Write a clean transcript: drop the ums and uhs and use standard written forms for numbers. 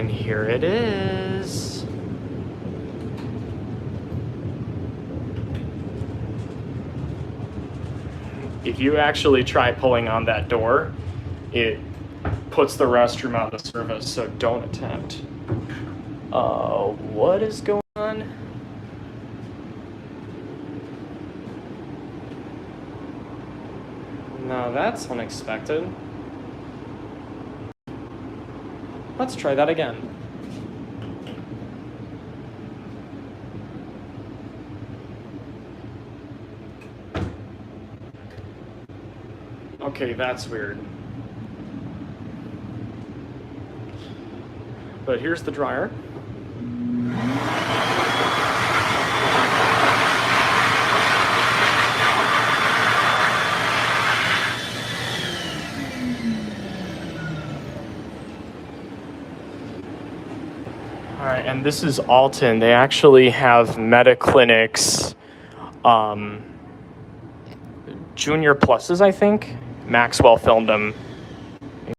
And here it is. If you actually try pulling on that door, it puts the restroom out of service, so don't attempt. What is going on? Now that's unexpected. Let's try that again. Okay, that's weird. But here's the dryer. All right, and this is Alton. They actually have Meta Clinics, Junior Pluses, I think. Maxwell filmed them